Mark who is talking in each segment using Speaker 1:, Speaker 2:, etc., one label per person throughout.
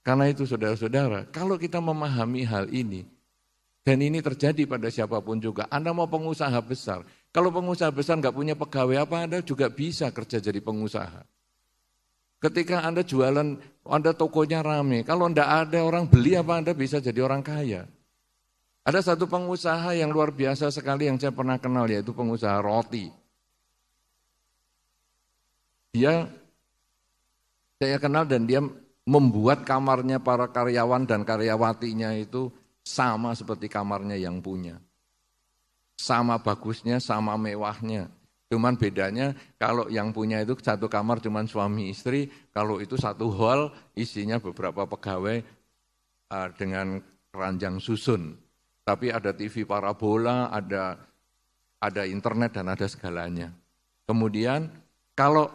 Speaker 1: Karena itu saudara-saudara, kalau kita memahami hal ini, dan ini terjadi pada siapapun juga, Anda mau pengusaha besar, kalau pengusaha besar nggak punya pegawai apa, Anda juga bisa kerja jadi pengusaha. Ketika Anda jualan, Anda tokonya rame, kalau enggak ada orang beli apa Anda bisa jadi orang kaya. Ada satu pengusaha yang luar biasa sekali yang saya pernah kenal, yaitu pengusaha roti. Saya kenal dan dia membuat kamarnya para karyawan dan karyawatinya itu sama seperti kamarnya yang punya. Sama bagusnya, sama mewahnya. Cuman bedanya kalau yang punya itu satu kamar cuman suami istri, kalau itu satu hall isinya beberapa pegawai dengan keranjang susun. Tapi ada TV parabola, ada internet dan ada segalanya. Kemudian kalau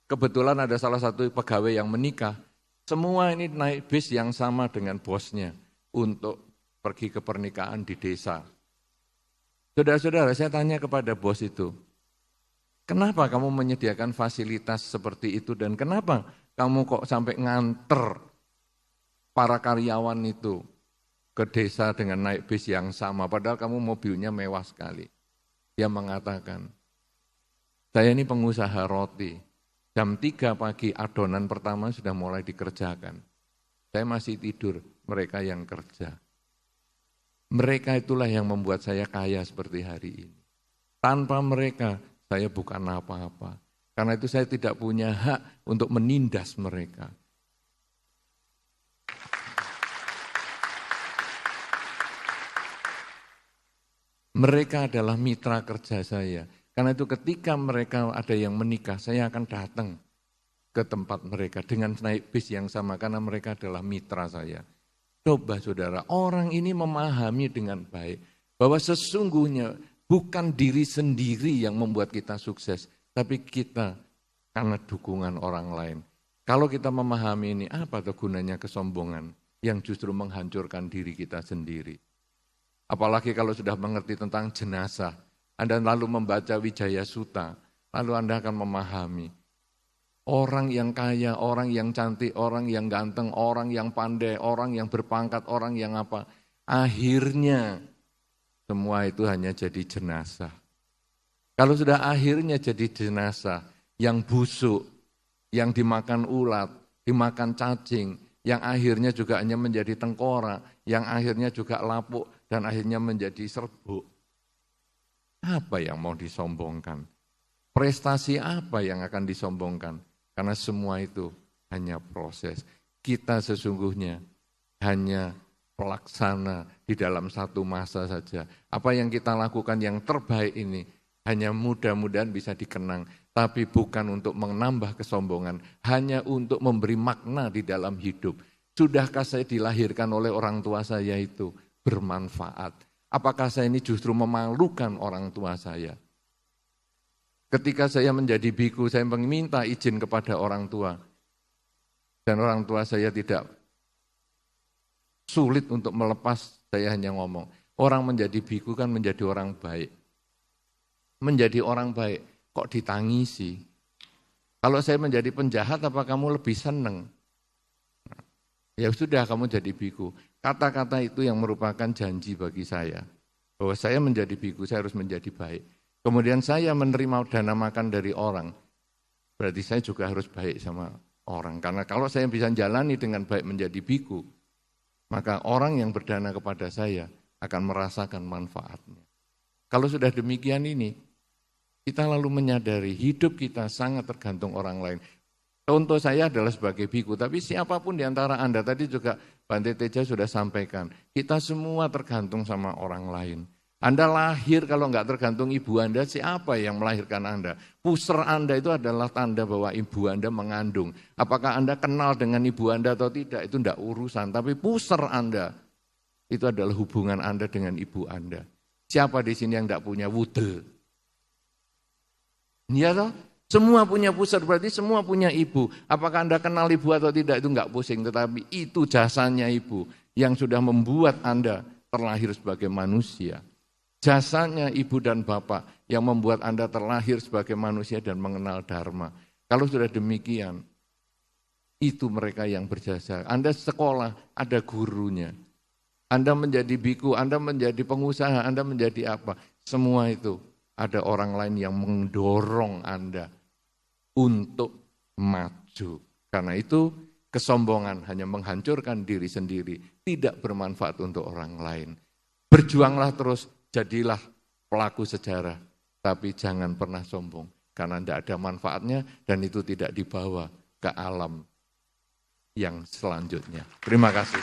Speaker 1: kebetulan ada salah satu pegawai yang menikah, semua ini naik bis yang sama dengan bosnya untuk pergi ke pernikahan di desa. Saudara-saudara, saya tanya kepada bos itu, kenapa kamu menyediakan fasilitas seperti itu dan kenapa kamu kok sampai nganter para karyawan itu ke desa dengan naik bis yang sama, padahal kamu mobilnya mewah sekali. Dia mengatakan, saya ini pengusaha roti, jam 3 pagi adonan pertama sudah mulai dikerjakan. Saya masih tidur, mereka yang kerja. Mereka itulah yang membuat saya kaya seperti hari ini. Tanpa mereka, saya bukan apa-apa. Karena itu saya tidak punya hak untuk menindas mereka. Mereka adalah mitra kerja saya. Karena itu ketika mereka ada yang menikah, saya akan datang ke tempat mereka dengan naik bis yang sama karena mereka adalah mitra saya. Coba saudara, orang ini memahami dengan baik bahwa sesungguhnya bukan diri sendiri yang membuat kita sukses, tapi kita karena dukungan orang lain. Kalau kita memahami ini, apa tuh gunanya kesombongan yang justru menghancurkan diri kita sendiri? Apalagi kalau sudah mengerti tentang jenazah, Anda lalu membaca Wijaya Sutta, lalu Anda akan memahami orang yang kaya, orang yang cantik, orang yang ganteng, orang yang pandai, orang yang berpangkat, orang yang apa. Akhirnya semua itu hanya jadi jenazah. Kalau sudah akhirnya jadi jenazah, yang busuk, yang dimakan ulat, dimakan cacing, yang akhirnya juga hanya menjadi tengkorak, yang akhirnya juga lapuk, dan akhirnya menjadi serbuk. Apa yang mau disombongkan? Prestasi apa yang akan disombongkan? Karena semua itu hanya proses. Kita sesungguhnya hanya pelaksana di dalam satu masa saja. Apa yang kita lakukan yang terbaik ini hanya mudah-mudahan bisa dikenang. Tapi bukan untuk menambah kesombongan, hanya untuk memberi makna di dalam hidup. Sudahkah saya dilahirkan oleh orang tua saya itu bermanfaat? Apakah saya ini justru memalukan orang tua saya? Ketika saya menjadi biku, saya meminta izin kepada orang tua. Dan orang tua saya tidak sulit untuk melepas, saya hanya ngomong. Orang menjadi biku kan menjadi orang baik. Menjadi orang baik, kok ditangisi? Kalau saya menjadi penjahat, apa kamu lebih senang? Ya sudah, kamu jadi biku. Kata-kata itu yang merupakan janji bagi saya. Bahwa saya menjadi biku, saya harus menjadi baik. Kemudian saya menerima dana makan dari orang, berarti saya juga harus baik sama orang. Karena kalau saya bisa jalani dengan baik menjadi biku, maka orang yang berdana kepada saya akan merasakan manfaatnya. Kalau sudah demikian ini, kita lalu menyadari hidup kita sangat tergantung orang lain. Contoh saya adalah sebagai biku, tapi siapapun di antara Anda, tadi juga Bante Teja sudah sampaikan, kita semua tergantung sama orang lain. Anda lahir kalau enggak tergantung ibu Anda, siapa yang melahirkan Anda? Puser Anda itu adalah tanda bahwa ibu Anda mengandung. Apakah Anda kenal dengan ibu Anda atau tidak, itu enggak urusan. Tapi puser Anda, itu adalah hubungan Anda dengan ibu Anda. Siapa di sini yang enggak punya wude? Iya toh? Semua punya pusar, berarti semua punya ibu. Apakah Anda kenal ibu atau tidak, itu enggak pusing. Tetapi itu jasanya ibu yang sudah membuat Anda terlahir sebagai manusia. Jasanya ibu dan bapak yang membuat Anda terlahir sebagai manusia dan mengenal dharma. Kalau sudah demikian, Itu mereka yang berjasa. Anda sekolah, ada gurunya. Anda menjadi biku, Anda menjadi pengusaha, Anda menjadi apa. Semua itu ada orang lain yang mendorong Anda untuk maju. Karena itu kesombongan hanya menghancurkan diri sendiri, tidak bermanfaat untuk orang lain. Berjuanglah terus, jadilah pelaku sejarah, tapi jangan pernah sombong, karena tidak ada manfaatnya dan itu tidak dibawa ke alam yang selanjutnya. Terima kasih.